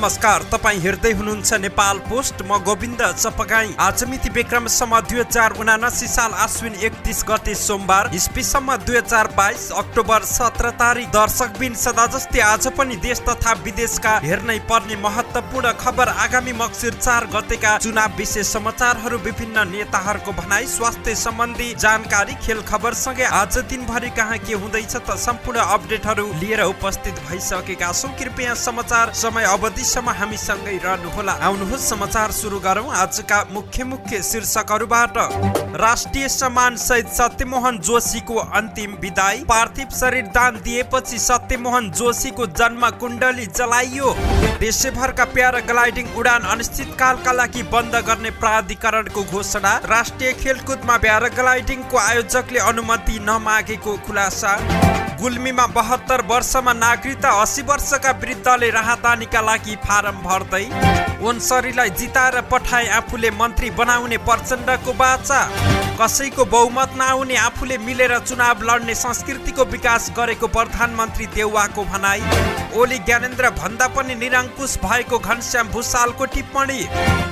नमस्कार, तपाईँ हेर्दै हुनुहुन्छ नेपाल पोस्ट। म गोविन्द चपगाई। आज मिति विक्रमसम्म 2079 साल आश्विन 31 गते सोमबार, इस्वीसम्म 2022 अक्टोबर 17 तारिक। दर्शकबिन सदा जस्तै आज पनि देश तथा विदेशका हेर्नै पर्ने महत्त्वपूर्ण खबर, आगामी मक्सिर 4 गतेका चुनाव विशेष समाचारहरू, विभिन्न नेताहरूको भनाई, स्वास्थ्य सम्बन्धी जानकारी, खेल खबर सँगै आज दिनभरि कहाँ के हुँदैछ त सम्पूर्ण अपडेटहरू लिएर उपस्थित भइसकेका छौँ। कृपया समाचार समय अवधिसम्म हामीसँगै रहनुहोला। आउनुहोस् समाचार सुरु गरौँ। आजका मुख्य शीर्षकहरूबाट। राष्ट्रिय सम्मान सहित सत्यमोहन जोशीको अन्तिम विदाई। पार्थिव शरीर दान दिएपछि सत्यमोहन जोशीको जन्म कुण्डली जलाइयो। देशभरका प्याराग्लाइडिङ उडान अनिश्चितकालका लागि बन्द गर्ने प्राधिकरणको घोषणा। राष्ट्रिय खेलकुदमा प्याराग्लाइडिङको आयोजकले अनुमति नमागेको खुलासा। गुल्मीमा 72 वर्षमा नागरिकता 80 वर्षका वृद्धले राहदानीका लागि फारम भर्दै। वनसरीलाई जिताएर पठाए आफूले मन्त्री बनाउने प्रचण्डको बाचा। कसैको बहुमत नआउने आफूले मिलेर चुनाव लड्ने संस्कृतिको विकास गरेको प्रधानमन्त्री देउवाको भनाई। ओली ज्ञानेन्द्र भन्दा पनि निरङ्कुश भएको घनश्याम भुसालको टिप्पणी।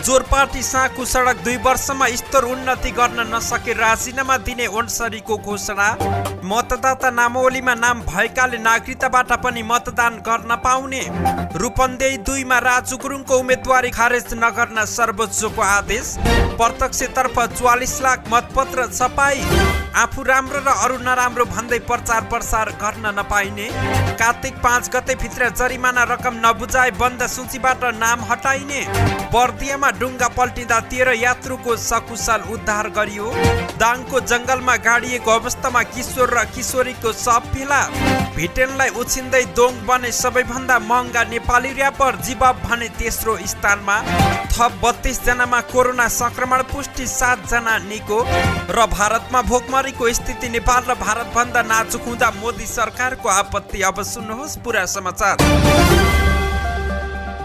जोरपाटी साँकु सडक 2 वर्षमा स्तर उन्नति गर्न नसके राजीनामा दिने वनसरीको घोषणा। मतदाता नामावलीमा नाम भएकाले नागरिकताबाट पनि मतदान गर्न पाउने। रूपन्देही 2 मा राजु गुरुङको उम्मेदवारी खारेज नगर्न सर्वोच्चको आदेश। प्रत्यक्षतर्फ 44 लाख मतपत्र छपाई। आफू राम्रो र अरू नराम्रो भन्दै प्रचार प्रसार गर्न नपाइने। कार्तिक 5 गते भित्र जरिमाना रकम नबुझाए बन्द सूचीबाट नाम हटाइने। बर्दियामा डुङ्गा पल्टिँदा 13 यात्रुको सकुशल उद्धार गरियो। दाङको जंगलमा गाडिएको अवस्थामा किशोर र किशोरीको शव फेला। भिटेनलाई उछिन्दै दोङ बने सबैभन्दा महँगा नेपाली र्यापर। जिबाब भने तेस्रो स्थानमा। थप 32 जनामा कोरोना संक्रमण पुष्टि, 7 जना निको। र भारतमा भोकमरीको स्थिति नेपाल र भारतभन्दा नाजुक हुँदा मोदी सरकारको आपत्ति। अब सुन्नुहोस् पुरा समाचार।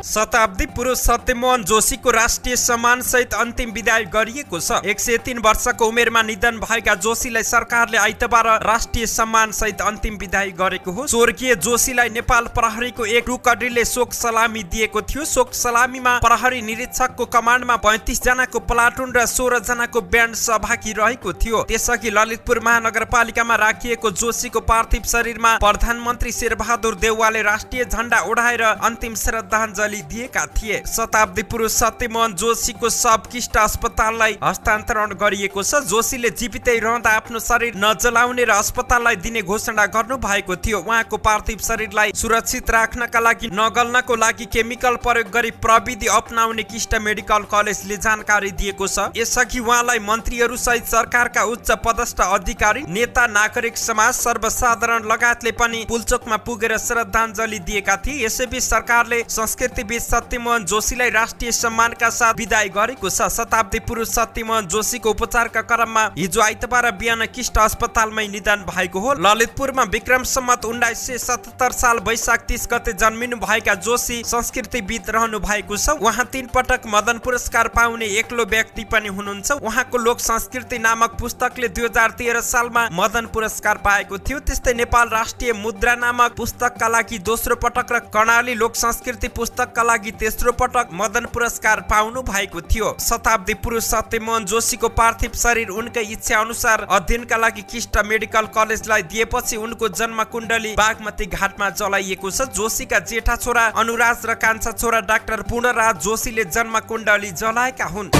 शताब्दी पुरुष सत्यमोहन जोशीको राष्ट्रिय सम्मान सहित अन्तिम विदाई गरिएको छ। 103 वर्षको उमेरमा निधन भएका जोशीलाई सरकारले आइतबार राष्ट्रिय सम्मान सहित अन्तिम विदाई गरेको हो। स्वर्गीय जोशीलाई नेपाल प्रहरीको एक टुकडीले शोक सलामी दिएको थियो। शोक सलामीमा प्रहरी निरीक्षकको कमान्डमा 35 जनाको प्लाटुन र 16 जनाको ब्यान्ड सहभागी रहेको थियो। त्यसअघि ललितपुर महानगरपालिकामा राखिएको जोशीको पार्थिव शरीरमा प्रधानमन्त्री शेरबहादुर देउवाले राष्ट्रिय झण्डा उडाएर अन्तिम श्रद्धाञ्जली दिएका थिए। शताब्दी पुरुष सत्यमोहन जोशीको शव किष्ट अस्पताललाई हस्तान्तरण गरिएको छ। जोशीले जीवितै रहँदा आफ्नो शरीर नजलाउने र अस्पताललाई दिने घोषणा गर्नु भएको थियो। उहाँको पार्थिव शरीरलाई सुरक्षित राख्नका लागि नगल्नको लागि केमिकल प्रयोग गरी प्रविधि अपनाउने किष्ट मेडिकल कलेजले जानकारी दिएको छ। यसअघि उहाँलाई मन्त्रीहरू सहित सरकारका उच्च पदस्थ अधिकारी, नेता, नागरिक समाज, सर्वसाधारण लगायतले पनि पुलचोकमा पुगेर श्रद्धाञ्जली दिएका थिए। यसैबीच सरकारले संस्कृति सत्यमोहन जोशीलाई राष्ट्रिय सम्मानका साथ विदाई गरेको छ। शताब्दी पुरुष सत्यमोहन जोशीको उपचारका क्रममा हिजो आइतबार बिहान किष्ट अस्पतालमै निधन भएको हो। ललितपुरमा विक्रम सम्मत 1977 साल वैशाख 30 गते जन्मिनु भएका जोशी संस्कृतिविद रहनु भएको छ। उहाँ 3 पटक मदन पुरस्कार पाउने एक्लो व्यक्ति पनि हुनुहुन्छ। उहाँको लोक संस्कृति नामक पुस्तकले 2013 सालमा मदन पुरस्कार पाएको थियो। त्यस्तै नेपाल राष्ट्रिय मुद्रा नामक पुस्तकका लागि दोस्रो पटक र कर्णाली लोक संस्कृति पुस्तकका लागि तेस्रो पटक मदन पुरस्कार पाउनु भएको थियो। शताब्दी पुरुष सत्यमोहन जोशीको पार्थिव शरीर उनकै इच्छा अनुसार अध्ययनका लागि किष्ट मेडिकल कलेजलाई दिएपछि उनको जन्म कुण्डली बागमती घाटमा जलाइएको छ। जोशीका जेठा छोरा अनुराज र कान्छा छोरा डाक्टर पूर्णराज जोशीले जन्म कुण्डली जलाएका हुन्।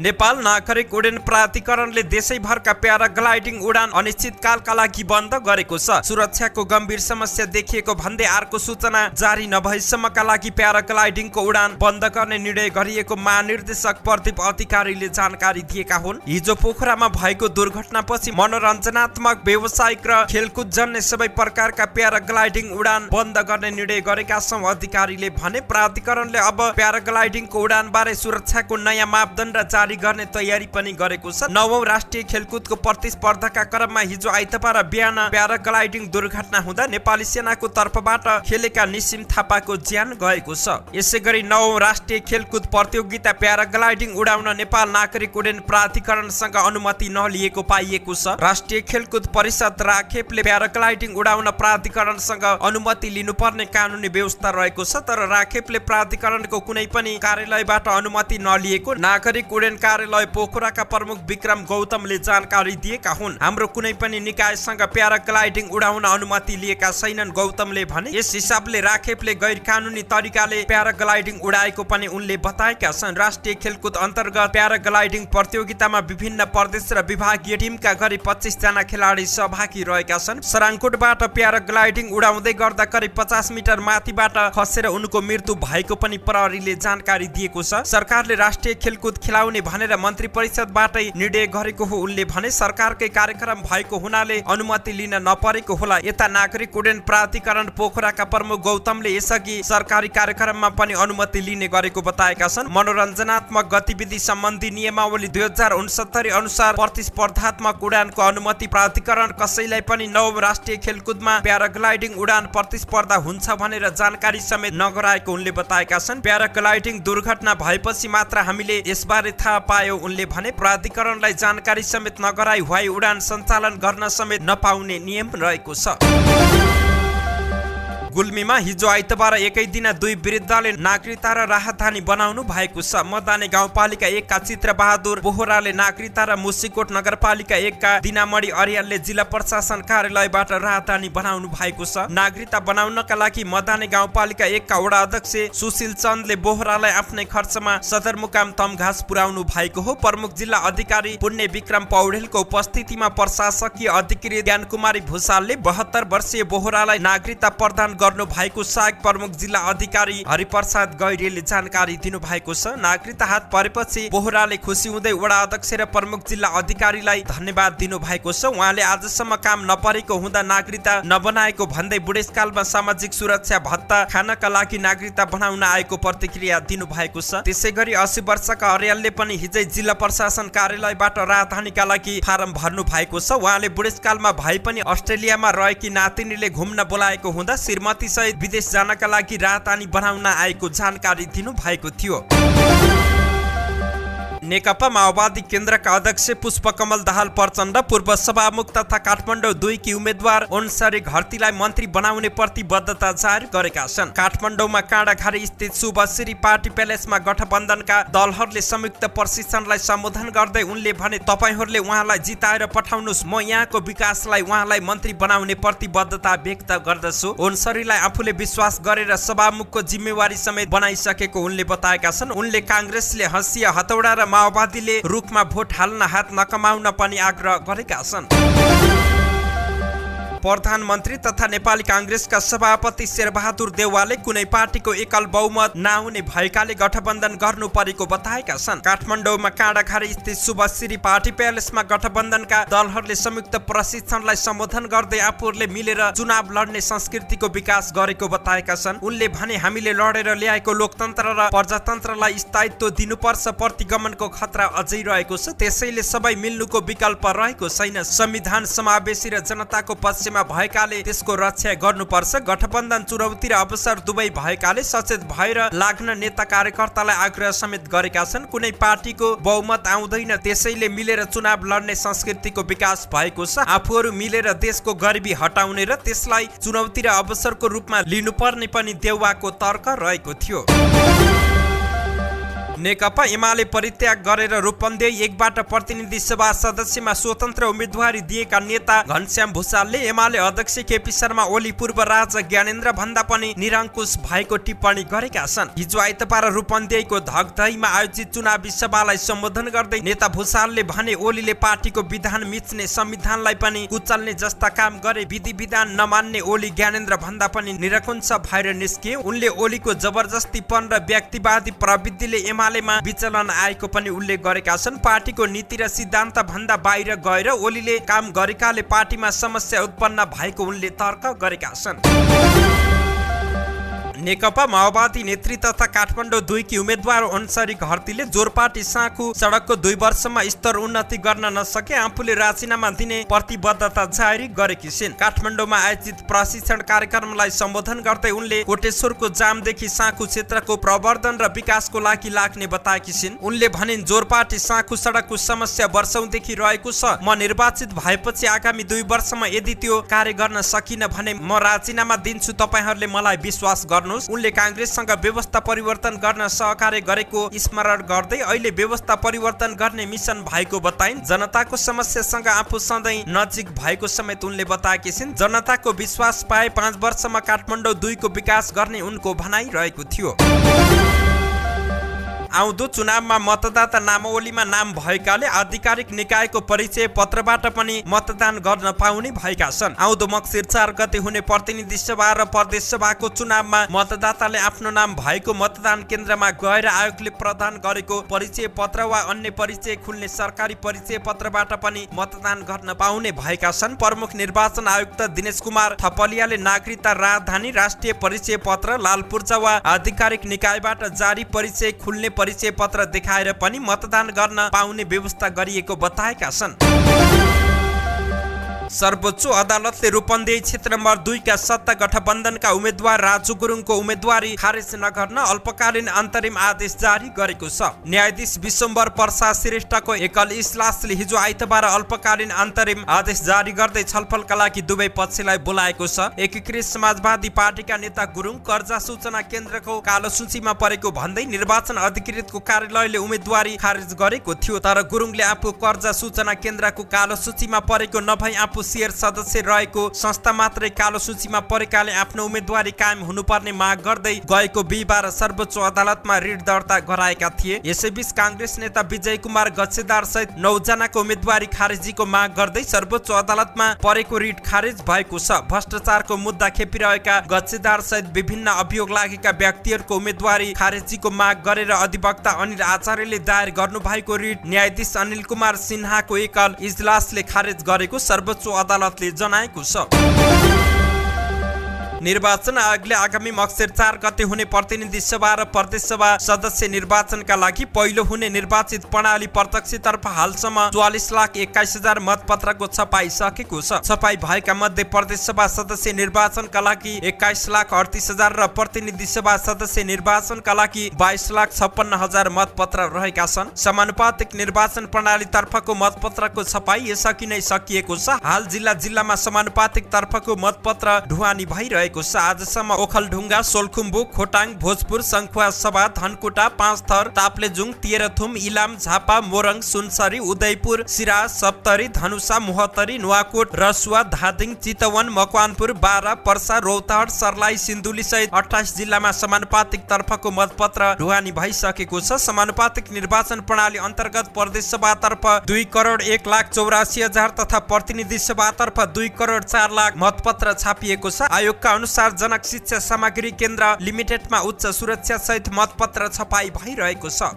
नेपाल नागरिक उड्डयन प्राधिकरणले देशैभरका प्याराग्लाइडिङ उडान अनिश्चितकालका लागि बन्द गरेको छ। सुरक्षाको गम्भीर समस्या देखिएको भन्दै अर्को सूचना जारी नभएसम्मका लागि प्याराग्लाइडिङको उडान बन्द गर्ने निर्णय गरिएको महानिर्देशक प्रदीप अधिकारीले जानकारी दिएका हुन्। हिजो पोखरामा भएको दुर्घटनापछि मनोरञ्जनात्मक, व्यावसायिक र खेलकुद जन्य सबै प्रकारका प्याराग्लाइडिङ उडान बन्द गर्ने निर्णय गरेका छौं अधिकारीले भने। प्राधिकरणले अब प्याराग्लाइडिङको उडानबारे सुरक्षाको नयाँ मापदण्ड जारी जारी गर्ने तयारी पनि गरेको छ। 9औं राष्ट्रिय खेलकुदको प्रतिस्पर्धाका क्रममा हिजो आइतबार बिहान प्याराग्लाइडिङ दुर्घटना हुँदा नेपाली सेनाको तर्फबाट खेलेका निसिम थापाको ज्यान गएको छ। यसैगरी 9औं राष्ट्रिय खेलकुद प्रतियोगिता प्याराग्लाइडिङ उडाउन नेपाल नागरिक उड्डयन प्राधिकरणसँग अनुमति नलिएको पाइएको छ। राष्ट्रिय खेलकुद परिषद राखेपले प्याराग्लाइडिङ उडाउन प्राधिकरणसँग अनुमति लिनुपर्ने कानुनी व्यवस्था रहेको छ, तर राखेपले प्राधिकरणको कुनै पनि कार्यालयबाट अनुमति नलिएको नागरिक उड्डयन कार्यालय पोखराका प्रमुख विक्रम गौतमले जानकारी दिएका हुन्। हाम्रो कुनै पनि निकायसँग प्याराग्लाइडिङ उडाउन अनुमति लिएका छैनन् गौतमले भने। यस हिसाबले राखेपले गैर कानुनी तरिकाले प्याराग्लाइडिङ उडाएको पनि उनले बताएका छन्। राष्ट्रिय खेलकुद अन्तर्गत प्याराग्लाइडिङ प्रतियोगितामा विभिन्न प्रदेश र विभागीय टिमका गरी 25 जना खेलाडी सहभागी रहेका छन्। सराङकोटबाट प्याराग्लाइडिङ उडाउँदै गर्दा करिब 50 मिटर माथिबाट खसेर उनको मृत्यु भएको पनि प्रहरीले जानकारी दिएको छ। सरकारले राष्ट्रिय खेलकुद खेलाउने भनेर मन्त्री परिषदबाटै निर्णय गरेको हो उनले भने। सरकारकै कार्यक्रम भएको हुनाले अनुमति लिन नपरेको होला। यता नागरिक उड्डयन प्राधिकरण पोखराका प्रमुख गौतमले यसअघि सरकारी कार्यक्रममा पनि अनुमति लिने गरेको बताएका छन्। मनोरञ्जनात्मक गतिविधि सम्बन्धी नियमावली 2069 अनुसार प्रतिस्पर्धात्मक उडानको अनुमति प्राधिकरण कसैलाई पनि 9औं राष्ट्रिय खेलकुदमा प्याराग्लाइडिङ उडान प्रतिस्पर्धा हुन्छ भनेर जानकारी समेत नगराएको उनले बताएका छन्। प्याराग्लाइडिङ दुर्घटना भएपछि मात्र हामीले यसबारे थाहा पायौं उनले भने। प्राधिकरणलाई जानकारी समेत नगराई वायु उडान सञ्चालन गर्न समेत नपाउने नियम रहेको छ। गुल्मीमा हिजो आइतबार एकै दिन 2 वृद्धले नागरिकता र राहदानी बनाउनु भएको छ। मदाने गाउँपालिका 1 का चित्र बहादुर बोहराले नागरिकता र मुसिकोट नगरपालिका 1 का दिनामणि अर्यालले जिल्ला प्रशासन कार्यालयबाट राहदानी बनाउनु भएको छ। नागरिकता बनाउनका लागि मदाने गाउँपालिका 1 का वडा अध्यक्ष सुशील चन्दले बोहरालाई आफ्नै खर्चमा सदरमुकाम तमघास पुर्याउनु भएको हो। प्रमुख जिल्ला अधिकारी पुण्य विक्रम पौडेलको उपस्थितिमा प्रशासकीय अधिकारी ज्ञानकुमारी भूषालले 72 वर्षीय बोहरालाई नागरिकता प्रदान गर्नु भएको सहायक प्रमुख जिल्ला अधिकारी हरिप्रसाद गैरेले जानकारी दिनु भएको छ। नागरिकता हात परेपछि बोहराले खुसी हुँदै वडा अध्यक्ष र प्रमुख जिल्ला अधिकारीलाई धन्यवाद दिनु भएको छ। उहाँले आजसम्म काम नपरेको हुँदा नागरिकता नबनाएको भन्दै बुढेसकालमा सामाजिक सुरक्षा भत्ता खानका लागि नागरिकता बनाउन आएको प्रतिक्रिया दिनु भएको छ। त्यसैगरी 80 वर्षका अर्यालले पनि हिजै जिल्ला प्रशासन कार्यालयबाट राजधानीका लागि फारम भर्नु भएको छ। उहाँले बुढेसकालमा भए पनि अस्ट्रेलियामा रहेकी नातिनीले घुम्न बोलाएको हुँदा श्रीमती सहित विदेश जानका लागि राजधानी बनाउन आएको जानकारी दिनु भएको थियो। नेकपा माओवादी केन्द्रका अध्यक्ष पुष्पकमल दाहाल प्रचण्ड पूर्व सभामुख तथा काठमाडौँ 2 की उम्मेद्वार ओन्सारी घरतीलाई मन्त्री बनाउने प्रतिबद्धता जाहेर गरेका छन्। काठमाडौँमा काँडाघारी स्थित शुभश्री पार्टी प्यालेसमा गठबन्धनका दलहरूले संयुक्त प्रशिक्षणलाई सम्बोधन गर्दै उनले भने, तपाईहरूले उहाँलाई जिताएर पठाउनुस्, म यहाँको विकासलाई उहाँलाई मन्त्री बनाउने प्रतिबद्धता व्यक्त गर्दछु। ओन्सारीलाई आफूले विश्वास गरेर सभामुखको जिम्मेवारी समेत बनाइसकेको उनले बताएका छन्। उनले काङ्ग्रेसले हँसिया हतौडा र माओवादीले रुखमा भोट हाल्न हात नकमाउन पनि आग्रह गरेका छन्। प्रधानमन्त्री तथा नेपाली काङ्ग्रेसका सभापति शेरबहादुर देउवाले कुनै पार्टीको एकल बहुमत नहुने भएकाले गठबन्धन गर्नु परेको बताएका छन्। काठमाडौँमा काँडाघारी स्थित शुभश्री पार्टी प्यालेसमा गठबन्धनका दलहरूले संयुक्त प्रशिक्षणलाई सम्बोधन गर्दै आफूहरूले मिलेर चुनाव लड्ने संस्कृतिको विकास गरेको बताएका छन्। उनले भने, हामीले लडेर ल्याएको लोकतन्त्र र प्रजातन्त्रलाई स्थायित्व दिनुपर्छ, प्रतिगमनको खतरा अझै रहेको छ, त्यसैले सबै मिल्नुको विकल्प रहेको छैन। संविधान समावेशी र जनताको पक्षमा भएकाले त्यसको रक्षा गर्नुपर्छ। गठबन्धन चुनौती र अवसर दुवै भएकाले सचेत भएर लाग्न नेता कार्यकर्तालाई आग्रह समेत गरेका छन्। कुनै पार्टीको बहुमत आउँदैन, त्यसैले मिलेर चुनाव लड्ने संस्कृतिको विकास भएको छ। आफूहरू मिलेर देशको गरिबी हटाउने र त्यसलाई चुनौती र अवसरको रूपमा लिनुपर्ने पनि देउवाको तर्क रहेको थियो। नेकपा एमाले परित्याग गरेर रूपन्देही 1 बाट प्रतिनिधि सभा सदस्यमा स्वतन्त्र उम्मेदवारी दिएका नेता घनश्याम भूषालले एमाले अध्यक्ष केपी शर्मा ओली पूर्व राजा ज्ञानेन्द्र भन्दा पनि निरङ्कुश भएको टिप्पणी गरेका छन्। हिजो आइतबार रूपन्देहीको धगधहीमा आयोजित चुनावी सभालाई सम्बोधन गर्दै नेता भूषालले भने, ओलीले पार्टीको विधान मिच्ने, संविधानलाई पनि कुचल्ने जस्ता काम गरे। विधि विधान नमान्ने ओली ज्ञानेन्द्र भन्दा पनि निरङ्कुश भएर निस्किए। उनले ओलीको जबरजस्तीपन र व्यक्तिवादी प्रवृत्तिले एमालेमा विचलन आएको पनि उल्लेख गरेका छन्। पार्टीको नीति र सिद्धान्त भन्दा बाहिर गएर ओलीले काम गरेकाले पार्टीमा समस्या उत्पन्न भएको उनले तर्क गरेका छन्। नेकपा माओवादी नेत्री तथा काठमाडौँ 2 की उम्मेद्वार अन्सारी घरतीले जोरपाटी साँखु सडकको 2 वर्षमा स्तर उन्नति गर्न नसके आफूले राजीनामा दिने प्रतिबद्धता जारी गरेकी छिन्। काठमाडौँमा आयोजित प्रशिक्षण कार्यक्रमलाई सम्बोधन गर्दै उनले कोटेश्वरको जामदेखि साँखु क्षेत्रको प्रवर्धन र विकासको लागि लाग्ने बताएकी छिन्। उनले भनिन् जोरपाटी साँखु सडकको समस्या वर्षौंदेखि रहेको छ। म निर्वाचित भएपछि आगामी 2 वर्षमा यदि त्यो कार्य गर्न सकिन भने म राजीनामा दिन्छु, तपाईहरूले मलाई विश्वास गर्नुहोस्। उनले कांग्रेससँग व्यवस्था परिवर्तन गर्न सहकार्य गरेको स्मरण गर्दै अहिले व्यवस्था परिवर्तन गर्ने मिसन भएको बताइन्। जनताको समस्यासँग आफू सधैँ नजिक भएको समेत उनले बताएकी छिन्। जनताको विश्वास पाए 5 वर्षमा काठमाडौँ 2 को विकास गर्ने उनको भनाइ रहेको थियो। आउँदो चुनावमा मतदाता नामावलीमा नाम भएकाले आधिकारिक निकायको परिचय पत्रबाट पनि मतदान गर्न पाउने भएका छन्। आउँदो मक्सिर 4 गते हुने प्रतिनिधि सभा र प्रदेश सभाको चुनावमा मतदाताले आफ्नो नाम भएको मतदान केन्द्रमा गएर आयोगले प्रदान गरेको परिचय पत्र वा अन्य परिचय खुल्ने सरकारी परिचय पत्रबाट पनि मतदान गर्न पाउने भएका छन्। प्रमुख निर्वाचन आयुक्त दिनेश कुमार थपलियाले नागरिकता राजधानी राष्ट्रिय परिचय पत्र लालपूर्जा वा आधिकारिक निकायबाट जारी परिचय खुल्ने परिचय पत्र देखाएर पनि मतदान गर्न पाउने व्यवस्था गरिएको बताएका छन्। सर्वोच्च अदालतले रूपन्देही क्षेत्र नम्बर 2 का सत्ता गठबन्धनका उम्मेद्वार राजु गुरुङको उम्मेदवारी खारेज नगर्न अल्पकालीन अन्तरिम आदेश जारी गरेको छ। न्यायाधीश विश्वम्भर प्रसाद श्रेष्ठको एकल इजलासले हिजो आइतबार अल्पकालीन अन्तरिम आदेश जारी गर्दै छलफलका लागि दुवै पक्षलाई बोलाएको छ। एकीकृत समाजवादी पार्टीका नेता गुरुङ कर्जा सूचना केन्द्रको कालो सूचीमा परेको भन्दै निर्वाचन अधिकृतको कार्यालयले उम्मेदवारी खारेज गरेको थियो। तर गुरुङले आफू कर्जा सूचना केन्द्रको कालो सूचीमा परेको नभई आफू शेयर सदस्य रहेको संस्था मात्रै कालो सूचीमा परेकाले आफ्नो उम्मेदवारी कायम हुनुपर्ने माग गर्दै गएको बिहिबार सर्वोच्च अदालतमा रिट दर्ता गराएका थिए। यसैबीच कांग्रेस नेता विजय कुमार गच्छेदार सहित 9 जनाको उम्मेदवारी खारेजीको माग गर्दै सर्वोच्च अदालतमा परेको रिट खारेज भएको छ। भ्रष्टाचारको मुद्दा खेपिरहेका गच्छेदार सहित विभिन्न अभियोग लागेका व्यक्तिहरूको उम्मेदवारी खारेजीको माग गरेर अधिवक्ता अनिल आचार्यले दायर गर्नुभएको रिट न्यायाधीश अनिल कुमार सिन्हाको एकल इजलासले खारेज गरेको सर्वोच्च अदालतले जनाएको छ। निर्वाचन आयोगले आगामी मक्सिर 4 गते हुने प्रतिनिधि सभा र प्रदेश सभा सदस्य निर्वाचनका लागि पहिलो हुने निर्वाचित प्रणाली प्रत्यक्षतर्फ हालसम्म 44,21,000 मतपत्रको छपाई सकेको छ। छपाई भएका मध्ये प्रदेश सभा सदस्य निर्वाचनका लागि 21,38,000 र प्रतिनिधि सभा सदस्य निर्वाचनका लागि 22,56,000 मतपत्र रहेका छन्। समानुपातिक निर्वाचन प्रणाली तर्फको मतपत्रको छपाई यसअघि नै सकिएको छ। हाल जिल्लामा समानुपातिक तर्फको मतपत्र ढुवानी भइरहेको छ। आजसम्म ओखलढुङ्गा, सोलखुम्बु, खोटाङ, भोजपुर, सङ्खुवा सभा, धनकुटा, पाँचथर, ताप्लेजुङ, तेह्रथुम, इलाम, झापा, मोरङ, सुनसरी, उदयपुर, सिराहा, सप्तरी, धनुषा, मोहतरी, नुवाकोट, रसुवा, धादिङ, चितवन, मकवानपुर, बारा, पर्सा, रौतहट, सर्लाही, सिन्धुली सहित 28 जिल्लामा समानुपातिक तर्फको मतपत्र ढुवानी भइसकेको छ। समानुपातिक निर्वाचन प्रणाली अन्तर्गत प्रदेश सभातर्फ 2,01,84,000 तथा प्रतिनिधि सभातर्फ 2,04,00,000 मतपत्र छापिएको छ। आयोगका अनुसार जनक शिक्षा सामग्री केन्द्र लिमिटेडमा उच्च सुरक्षा सहित मतपत्र छपाई भइरहेको छ।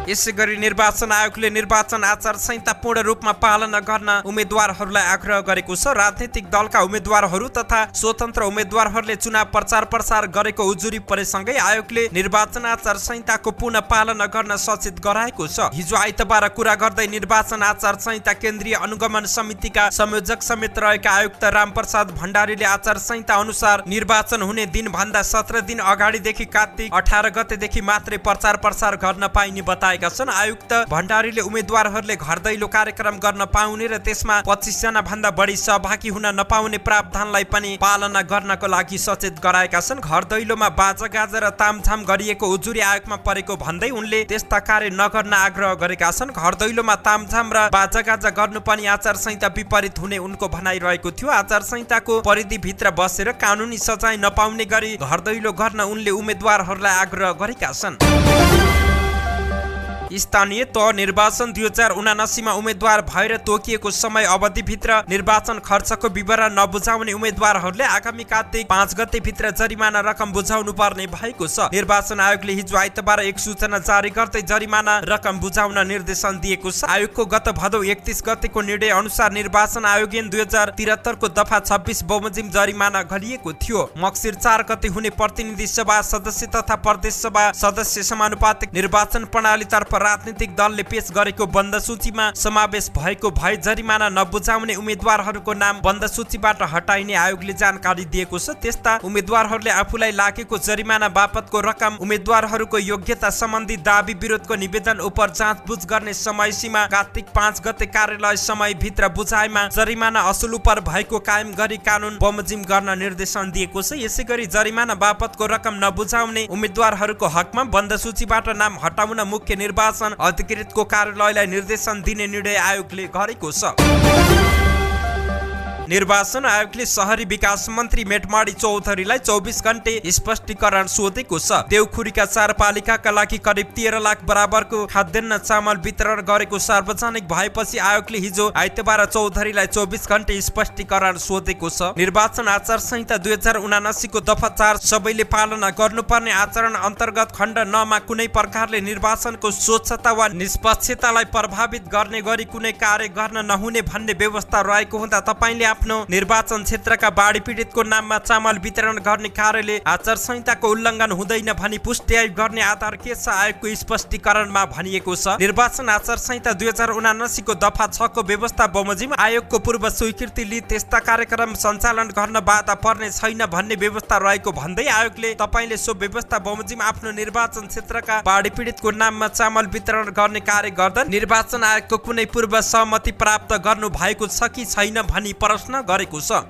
यसैगरी निर्वाचन आयोगले निर्वाचन आचार संहिता पूर्ण रूपमा पालना गर्न उम्मेद्वारहरूलाई आग्रह गरेको छ। राजनीतिक दलका उम्मेद्वारहरू तथा स्वतन्त्र उम्मेद्वारहरूले चुनाव प्रचार प्रसार गरेको उजुरी परेसँगै आयोगले निर्वाचन आचार संहिताको पूर्ण पालना गर्न सचेत गराएको छ। हिजो आइतबार कुरा गर्दै निर्वाचन आचार संहिता केन्द्रीय अनुगमन समितिका संयोजक समेत रहेका आयुक्त रामप्रसाद भण्डारीले आचार संहिता अनुसार निर्वाचन हुने दिन भन्दा 17 दिन अगाडिदेखि कार्तिक 18 गतेदेखि मात्रै प्रचार प्रसार गर्न पाइने बताएका छन्। आयुक्त भण्डारीले उम्मेद्वारहरूले घर दैलो कार्यक्रम गर्न पाउने र त्यसमा 25 जना भन्दा बढी सहभागी हुन नपाउने प्रावधानलाई पनि पालना गर्नको लागि सचेत गराएका छन्। घर दैलोमा बाजागाजा र तामझाम गरिएको उजुरी आयोगमा परेको भन्दै उनले त्यस्ता कार्य नगर्न आग्रह गरेका छन्। घर दैलोमा तामझाम र बाजागाजा गर्नु पनि आचार संहिता विपरीत हुने उनको भनाइ रहेको थियो। आचार संहिताको परिधिभित्र बसेर कानुनी सजाय नपाउने गरी घर दैलो गर्न उनले उम्मेद्वारहरूलाई आग्रह गरेका छन्। स्थानीय तह निर्वाचन 2079 मा उम्मेद्वार भएर तोकिएको समय अवधिभित्र निर्वाचन खर्चको विवरण नबुझाउने उम्मेद्वारहरूले आगामी कार्तिक 5 गते भित्र जरिमाना रकम बुझाउनु पर्ने भएको छ। निर्वाचन आयोगले हिजो आइतबार एक सूचना जारी गर्दै जरिमाना रकम बुझाउन निर्देशन दिएको छ। आयोगको गत भदौ 31 गतेको निर्णय अनुसार निर्वाचन आयोग ऐन 2073 को दफा 26 बमोजिम जरिमाना गरिएको थियो। मक्सिर 4 गते हुने प्रतिनिधि सभा सदस्य तथा प्रदेश सभा सदस्य समानुपातिक निर्वाचन प्रणालीतर्फ राजनीतिक दलले पेश गरेको बन्द सूचीमा समावेश भएको भए जरिमाना नबुझाउने उम्मेद्वारहरूको नाम बन्द सूचीबाट हटाइने आयोगले जानकारी दिएको छ। त्यस्ता उम्मेद्वारहरूले आफूलाई लागेको जरिमाना बापतको रकम, उम्मेद्वारहरूको योग्यता सम्बन्धी दाबी विरोधको निवेदन उप जाँचबुझ गर्ने समय सीमा कार्तिक 5 गते कार्यालय समय भित्र बुझाएमा जरिमाना असुल उपर भएको कायम गरी कानून बमोजिम गर्न निर्देशन दिएको छ। यसैगरी जरिमाना बापतको रकम नबुझाउने उम्मेद्वारहरूको हकमा बन्द सूचीबाट नाम हटाउन मुख्य निर्वाचन अधिकृतको कार्यालयलाई निर्देशन दिने निर्णय आयोगले गरेको छ। निर्वाचन आयोगले शहरी विकास मन्त्री मेटमाडी चौधरीलाई 24 घण्टे स्पष्टीकरण सोधेको छ। देउखुरीका 4 पालिकाका लागि करिब 13 लाख बराबरको खाद्यान्न चामल वितरण गरेको सार्वजनिक भएपछि आयोगले हिजो आइतबार चौधरीलाई 24 घण्टे स्पष्टीकरण सोधेको छ। निर्वाचन आचार संहिता 2079 को दफा 4 सबैले पालना गर्नुपर्ने आचरण अन्तर्गत खण्ड 9 मा कुनै प्रकारले निर्वाचनको स्वच्छता वा निष्पक्षतालाई प्रभावित गर्ने गरी कुनै कार्य गर्न नहुने भन्ने व्यवस्था रहेको हुँदा तपाईले आफ्नो निर्वाचन क्षेत्रका बाढी पीडितको नाममा चामल वितरण गर्ने कार्यले आचार संहिताको उल्लङ्घन हुँदैन भनी पुष्टि गर्ने आधार के छ? आयोगको स्पष्टीकरणमा भनिएको छ। निर्वाचन आचार संहिता 2079 को दफा 6 को व्यवस्था बमोजिम आयोगको पूर्व स्वीकृति लिई त्यस्ता कार्यक्रम सञ्चालन गर्न बाधा पर्ने छैन भन्ने व्यवस्था रहेको भन्दै आयोगले तपाईले सो व्यवस्था बमोजिम आफ्नो निर्वाचन क्षेत्रका बाढी पीडितको नाममा चामल वितरण गर्ने कार्य गर्दा निर्वाचन आयोगको कुनै पूर्व सहमति प्राप्त गर्नु भएको छ कि छैन भनी प्रश्न गरेको छ।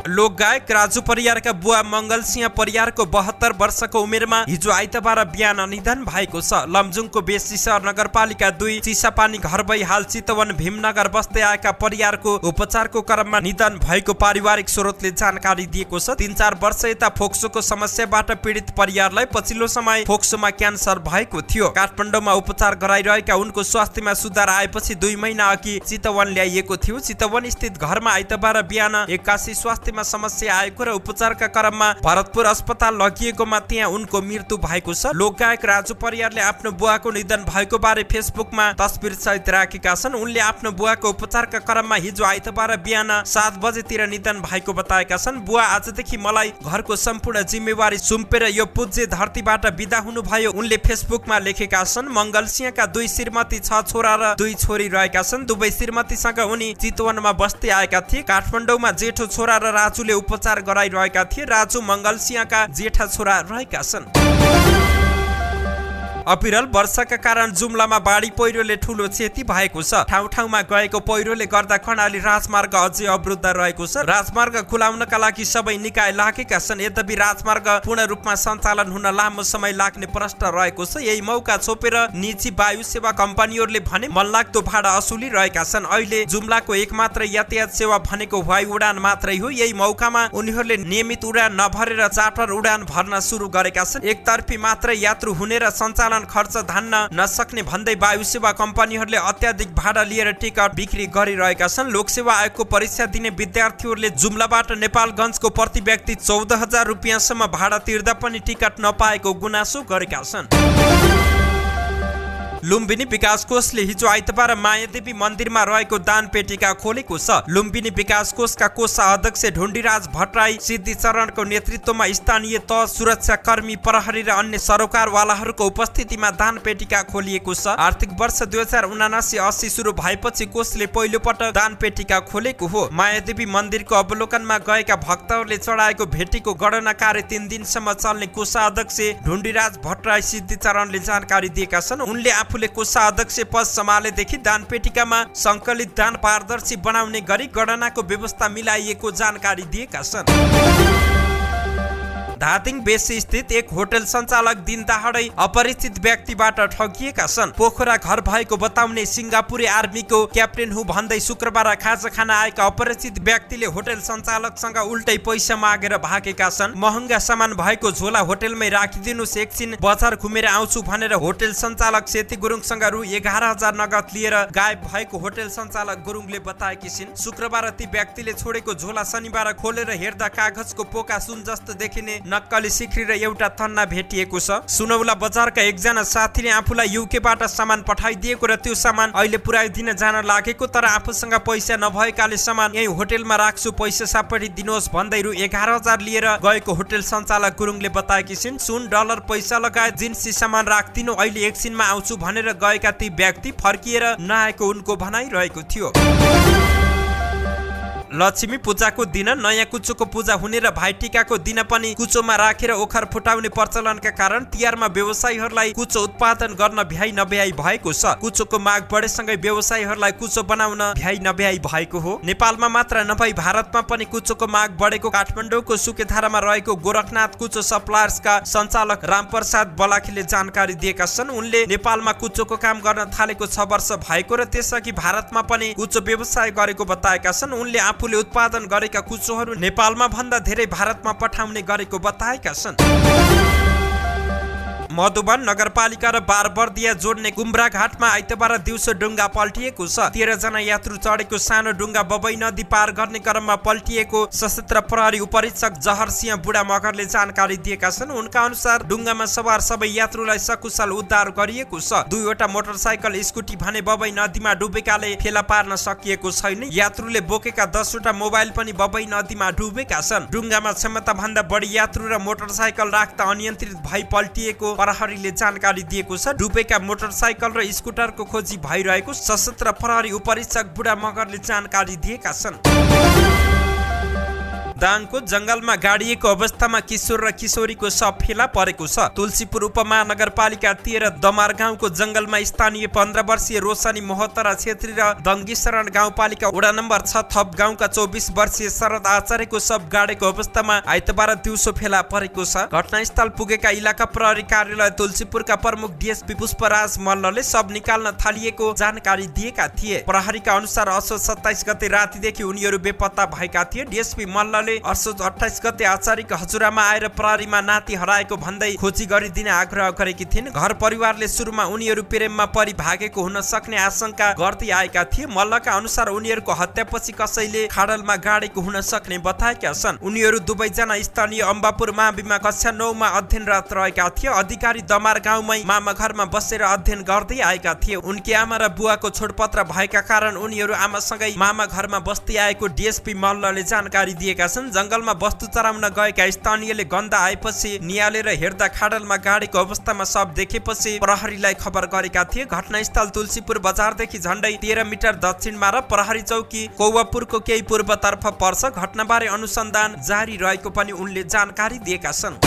लोकगायक राजु परियारका बुवा मंगल सिंह परियारको 72 वर्षको उमेरमा हिजो आइतबार बिहान निधन भएको छ। लमजुङको बेसीसर नगरपालिका 2 चिसापानी घर भई हाल चितवन भीमनगर बस्दै आएका परियारको उपचारको क्रममा निधन भएको पारिवारिक स्रोतले जानकारी दिएको छ। 3-4 वर्ष यता फोक्सोको समस्याबाट पीडित परियारलाई पछिल्लो समय फोक्सोमा क्यान्सर भएको थियो। काठमाडौँमा उपचार गराइरहेका उनको स्वास्थ्यमा सुधार आएपछि 2 महिना अघि चितवन ल्याइएको थियो। चितवन स्थित घरमा आइतबार बिहान 81 स्वास्थ्य समस्या आएको र उपचारका क्रममा भरतपुर अस्पताल लगिएकोमा त्यहाँ उनको मृत्यु भएको छ। लोकगायक राजु परियारले आफ्नो बुवाको निधन भएको बारे फेसबुकमा तस्बिर सहित राखेका छन्। उनले आफ्नो बुवाको उपचारका क्रममा हिजो आइतबार बिहान 7 बजेतिर निधन भएको बताएका छन्। बुवा आजदेखि मलाई घरको सम्पूर्ण जिम्मेवारी सुम्पेर यो पूज्य धरतीबाट बिदा हुनुभयो उनले फेसबुकमा लेखेका छन्। मंगल सिंहका 2 श्रीमती 6 छोरा र 2 छोरी रहेका छन्। दुवै श्रीमतीसँग उनी चितवनमा बस्दै आएका थिए। काठमाडौँमा जेठो छोरा र राजुले उपचार गराइरहेका थिए। राजु मंगल सिंहका जेठा छोरा रहेका छन्। अविरल वर्षाका कारण जुम्लामा बाढी पहिरोले ठूलो क्षति भएको छ। ठाउँ ठाउँमा गएको पहिरोले गर्दा कर्णाली राजमार्ग अझै अवरुद्ध रहेको छ। राजमार्ग खुलाउनका लागि सबै निकाय लागेका छन्। यद्यपि राजमार्ग पूर्ण रूपमा सञ्चालन हुन लामो समय लाग्ने प्रश्न रहेको छ। यही मौका छोपेर निजी वायु सेवा कम्पनीहरूले भने मनलाग्दो भाडा असुली रहेका छन्। अहिले जुम्लाको एकमात्र यातायात सेवा भनेको वायु उडान मात्रै हो। यही मौकामा उनीहरूले नियमित उडान नभरेर चार्टर उडान भर्न सुरु गरेका छन्। एकतर्फी मात्र यात्रु हुने र सञ्चालन खर्च धान्न नसक्ने भन्दै वायु सेवा कम्पनीहरूले अत्याधिक भाडा लिएर टिकट बिक्री गरिरहेका छन्। लोकसेवा आयोगको परीक्षा दिने विद्यार्थीहरूले जुम्लाबाट नेपालगञ्जको प्रति व्यक्ति 14,000 रुपियाँसम्म भाडा तिर्दा पनि टिकट नपाएको गुनासो गरेका छन्। लुम्बिनी विकास कोषले हिजो आइतबार मायादेवी मन्दिरमा रहेको दान पेटिका खोलेको छ। लुम्बिनी विकास कोषका कोषाध्यक्ष ढुण्डीराज भट्टराई सिद्धिचरणको नेतृत्वमा स्थानीय तह सुरक्षा कर्मी, प्रहरी र अन्य सरोकारवालाहरूको उपस्थितिमा दान पेटिका खोलिएको छ। आर्थिक वर्ष 2079-80 सुरु भएपछि कोषले पहिलो पटक दान पेटिका खोलेको हो। मायादेवी मन्दिरको अवलोकनमा गएका भक्तहरूले चढाएको भेटीको गणना कार्य 3 दिनसम्म चल्ने कोषाध्यक्ष ढुण्डीराज भट्टराई सिद्धिचरणले जानकारी दिएका छन्। उनले आफूले कोषाध्यक्ष पद सम्हालेदेखि दान पेटिकामा संकलित दान पारदर्शी बनाउने गरी गणनाको व्यवस्था मिलाइएको जानकारी दिएका छन्। धादिङ बेसी स्थित एक होटल सञ्चालक दिनदहाडै अपरिचित व्यक्तिबाट ठगिएका छन्। पोखरा घर भएको बताउने सिङ्गापुरी आर्मीको क्याप्टेन हुँ भन्दै शुक्रबार खाजा खान आएका अपरिचित व्यक्तिले होटल सञ्चालकसँग उल्टै पैसा मागेर भागेका छन्। महँगा सामान भएको झोला होटलमै राखिदिनुस्, एकछिन बजार घुमेर आउँछु भनेर होटल सञ्चालक सेती गुरुङसँग रु 11,000 नगद लिएर गायब भएको होटल सञ्चालक गुरुङले बताएकी छिन्। शुक्रबार ती व्यक्तिले छोडेको झोला शनिबार खोलेर हेर्दा कागजको पोका सुन जस्तो देखिने नक्कली सिक्री र एउटा तन्ना भेटिएको छ। सुनौला बजारका एकजना साथीले आफूलाई युकेबाट सामान पठाइदिएको र त्यो सामान अहिले पुर्याइदिन जान लागेको, तर आफूसँग पैसा नभएकाले सामान यही होटलमा राख्छु, पैसा सापडिदिनुहोस् भन्दै रु 11,000 लिएर गएको होटल सञ्चालक गुरुङले बताएकी छिन्। सुन, डलर, पैसा लगायत जिन्सी सामान राख्दिनु, अहिले एकछिनमा आउँछु भनेर गएका ती व्यक्ति फर्किएर नआएको उनको भनाइरहेको थियो। लक्ष्मी पूजाको दिन नयाँ कुचोको पूजा हुने र भाइटिकाको दिन पनि कुचोमा राखेर ओखर फुटाउने प्रचलनका कारण तिहारमा व्यवसायीहरूलाई कुचो उत्पादन गर्न भ्याइ नभ्याइ भएको छ। कुचोको माग बढेसँगै व्यवसायीहरूलाई कुचो बनाउन भ्याइ नभ्याइ भएको हो। नेपालमा मात्र नभई भारतमा पनि कुचोको माग बढेको काठमाडौँको सुकेधारामा रहेको गोरखनाथ कुचो सप्लायर्सका सञ्चालक रामप्रसाद बलाखीले जानकारी दिएका छन्। उनले नेपालमा कुचोको काम गर्न थालेको 6 वर्ष भएको र त्यसअघि भारतमा पनि कुचो व्यवसाय गरेको बताएका छन्। उनले आफूले उत्पादन गरेका कुचोहरू नेपालमा भन्दा धेरै भारतमा पठाउने गरेको बताएका छन्। मधुबन नगरपालिका र बारबर्दिया जोड्ने कुम्ब्रा घाटमा आइतबार दिउँसो डुङ्गा पल्टिएको छ। 13 जना यात्रु चढेको सानो डुङ्गा बबई नदी पार गर्ने क्रममा पल्टिएको सशस्त्र प्रहरी उपरीक्षक जहर सिंह बुढा मगरले जानकारी दिएका छन्। उनका अनुसार डुङ्गामा सवार सबै यात्रुलाई सकुशल उद्धार गरिएको छ। 2वटा मोटरसाइकल, स्कुटी भने बबई नदीमा डुबेकाले फेला पार्न सकिएको छैन। यात्रुले बोकेका 10वटा मोबाइल पनि बबई नदीमा डुबेका छन्। डुङ्गामा क्षमता भन्दा बढी यात्रु र मोटरसाइकल राख्दा अनियन्त्रित भई पल्टिएको प्रहरीले जानकारी दिएको छ। डुबेका मोटरसाइकल र स्कुटरको खोजी भइरहेको सशस्त्र प्रहरी उपरीक्षक बुढा मगरले जानकारी दिएका छन्। दाङको जंगलमा गाडिएको अवस्थामा किशोर र किशोरीको शव फेला परेको छ। तुलसीपुर उपमहानगरपालिका 13 दमार गाउँको जंगलमा स्थानीय 15 वर्षीय रोशनी मोहतरा छेत्री र दङ्गीशरण गाउँपालिका वडा नम्बर 6 थप गाउँका 24 वर्षीय शरद आचार्यको शव गाडेको अवस्थामा आइतबार दिउँसो फेला परेको छ। घटनास्थल पुगेका इलाका प्रहरी कार्यालय तुलसीपुरका प्रमुख डीएसपी पुष्पराज मल्लले शव निकाल्न थालिएको जानकारी दिएका थिए। प्रहरीका अनुसार असोज 27 गते रातिदेखि उनीहरू बेपत्ता भएका थिए। डीएसपी मल्ल असोज 28 गते आचार्यको हजुरआमा आएर प्रहरीमा नाति हराएको भन्दै खोजी गरिदिने आग्रह गरेकी थिइन्। घर परिवारले सुरुमा उनीहरू प्रेममा परि भागेको हुन सक्ने आशंका गर्दै आएका थिए। मल्लका अनुसार उनीहरूको हत्यापछि कसैले खाडलमा गाडेको हुन सक्ने बताएका छन्। उनीहरू दुवैजना स्थानीय अम्बापुर माविमा कक्षा 9 मा अध्ययनरत रहेका थिए। अधिकारी दमार गाउँमै मामा घरमा बसेर अध्ययन गर्दै आएका थिए। उनकी आमा र बुवाको छोडपत्र भएका कारण उनीहरू आमासँगै मामा घरमा बस्दै आएको डीएसपी मल्लले जानकारी दिएका छन्। जंगलमा वस्तु चराउन गएका स्थानीयले गन्दा आएपछि नियालेर हेर्दा खाडलमा गाडेको अवस्थामा शव देखेपछि प्रहरीलाई खबर गरेका थिए। घटनास्थल तुलसीपुर बजारदेखि झण्डै 13 मिटर दक्षिणमा र प्रहरी चौकी कौवापुरको केही पूर्वतर्फ पर्छ। घटनाबारे अनुसन्धान जारी रहेको पनि उनले जानकारी दिएका छन्।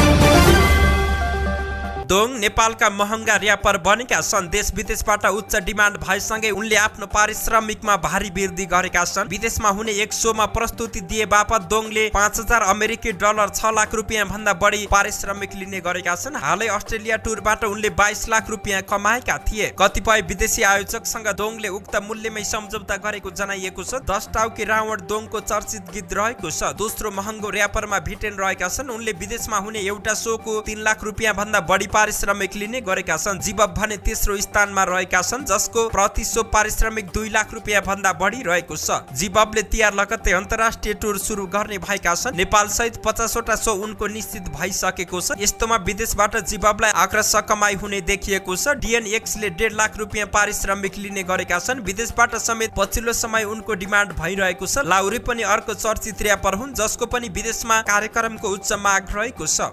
दोङ नेपालका महँगा र्यापर बनेका छन्। देश विदेशबाट उच्च डिमान्ड भएसँगै उनले आफ्नो पारिश्रमिकमा भारी वृद्धि गरेका छन्। विदेशमा हुने एक शोमा प्रस्तुति दिए बापत दोङले 5,000 अमेरिकी डलर 6 लाख रुपियाँ भन्दा बढी पारिश्रमिक लिने गरेका छन्। हालै अस्ट्रेलिया टुरबाट उनले 22 लाख रुपियाँ कमाएका थिए। कतिपय विदेशी आयोजकसँग दोङले उक्त मूल्यमै सम्झौता गरेको जनाइएको छ। 10 टाउके रावण दोङको चर्चित गीत रहेको छ। दोस्रो महँगो र्यापरमा भिटेन रहेका छन्। उनले विदेशमा हुने एउटा शोको 3 लाख रुपियाँ भन्दा बढी पारिश्रमिक लिने गरेका छन्। जीवब भने तेस्रो स्थानमा रहेका छन्, जसको प्रति शो पारिश्रमिक 2 लाख रुपियाँ भन्दा बढी रहेको छ। जीवबले तिहार लगत्तै अन्तर्राष्ट्रिय टुर सुरु गर्ने भएका छन्। नेपाल सहित 50वटा शो उनको निश्चित भइसकेको छ। यस्तोमा विदेशबाट जीवबलाई आकर्षक कमाई हुने देखिएको छ। डीएनएक्सले 1.5 लाख रुपियाँ पारिश्रमिक लिने गरेका छन्। विदेशबाट समेत पछिल्लो समय उनको डिमान्ड भइरहेको छ। लाउरी पनि अर्को चर्चित र्यापर हुन्, जसको पनि विदेशमा कार्यक्रमको उच्च माग रहेको छ।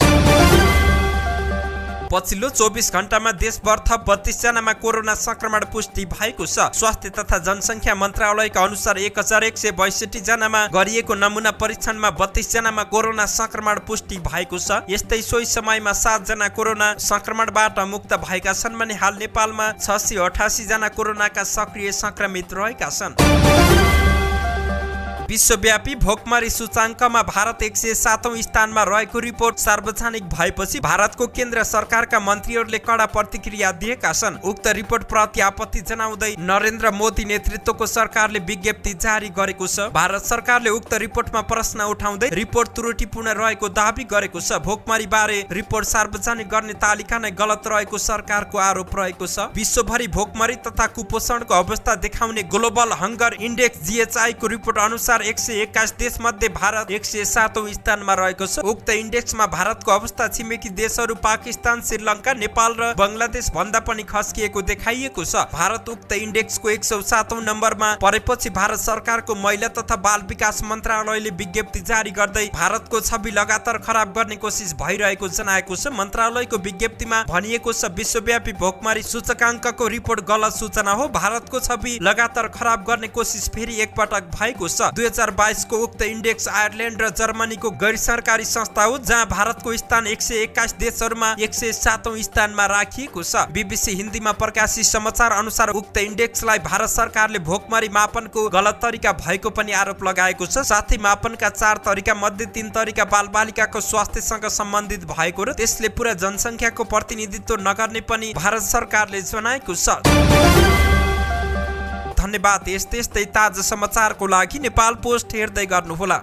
पछिल्लो 24 घण्टामा देशभर थप 32 जनामा कोरोना संक्रमण पुष्टि भएको छ। स्वास्थ्य तथा जनसंख्या मन्त्रालयका अनुसार 1162 जनामा गरिएको नमुना परीक्षणमा 32 जनामा कोरोना संक्रमण पुष्टि भएको छ। यस्तै सोही समयमा 7 जना कोरोना संक्रमणबाट मुक्त भएका छन् भने हाल नेपालमा 688 जना कोरोनाका सक्रिय संक्रमित रहेका छन्। विश्वव्यापी भोकमरी सूचाङ्कमा भारत 107औं स्थानमा रहेको रिपोर्ट सार्वजनिक भएपछि भारतको केन्द्र सरकारका मन्त्रीहरूले कडा प्रतिक्रिया दिएका छन्। उक्त रिपोर्ट प्रति आपत्ति जनाउँदै नरेन्द्र मोदी नेतृत्वको सरकारले विज्ञप्ति जारी गरेको छ। भारत सरकारले उक्त रिपोर्टमा प्रश्न उठाउँदै रिपोर्ट त्रुटिपूर्ण रहेको दाबी गरेको छ। भोकमरी बारे रिपोर्ट सार्वजनिक गर्ने तालिका नै गलत रहेको सरकारको आरोप रहेको छ। विश्वभरि भोकमरी तथा कुपोषणको अवस्था देखाउने ग्लोबल हंगर इन्डेक्स GHI को रिपोर्ट अनुसार 121 देश मध्ये भारत 107औं स्थानमा रहेको छ। उक्त इन्डेक्समा भारतको अवस्था छिमेकी देशहरू पाकिस्तान, श्रीलङ्का, नेपाल र बंगलादेश भन्दा पनि खस्किएको देखाइएको छ। भारत उक्त इन्डेक्सको 107औं नम्बरमा परेपछि भारत सरकारको महिला तथा बाल विकास मन्त्रालयले विज्ञप्ति जारी गर्दै भारतको छवि लगातार खराब गर्ने कोसिस भइरहेको जनाएको छ। मन्त्रालयको विज्ञप्तिमा भनिएको छ, विश्वव्यापी भोकमरी सूचकाङ्कको रिपोर्ट गलत सूचना हो। भारतको छवि लगातार खराब गर्ने कोसिस फेरि एकपटक भएको छ। 2022 को उक्त इन्डेक्स आयरल्यान्ड र जर्मनीको गैर सरकारी संस्था हो, जहाँ भारतको स्थान 121 देशहरूमा 107औं स्थानमा राखिएको छ। BBC हिन्दीमा प्रकाशित समाचार अनुसार उक्त इन्डेक्सलाई भारत सरकारले भोकमरी मापनको गलत तरिका भएको पनि आरोप लगाएको छ। साथै मापनका 4 तरिका मध्ये 3 तरिका बालबालिकाको स्वास्थ्यसँग सम्बन्धित भएको र त्यसले पूरा जनसङ्ख्याको प्रतिनिधित्व नगर्ने पनि भारत सरकारले जनाएको छ। धन्यवाद। यस्तै ताजा समाचारको लागि नेपाल पोस्ट हेर्दै गर्नुहोला।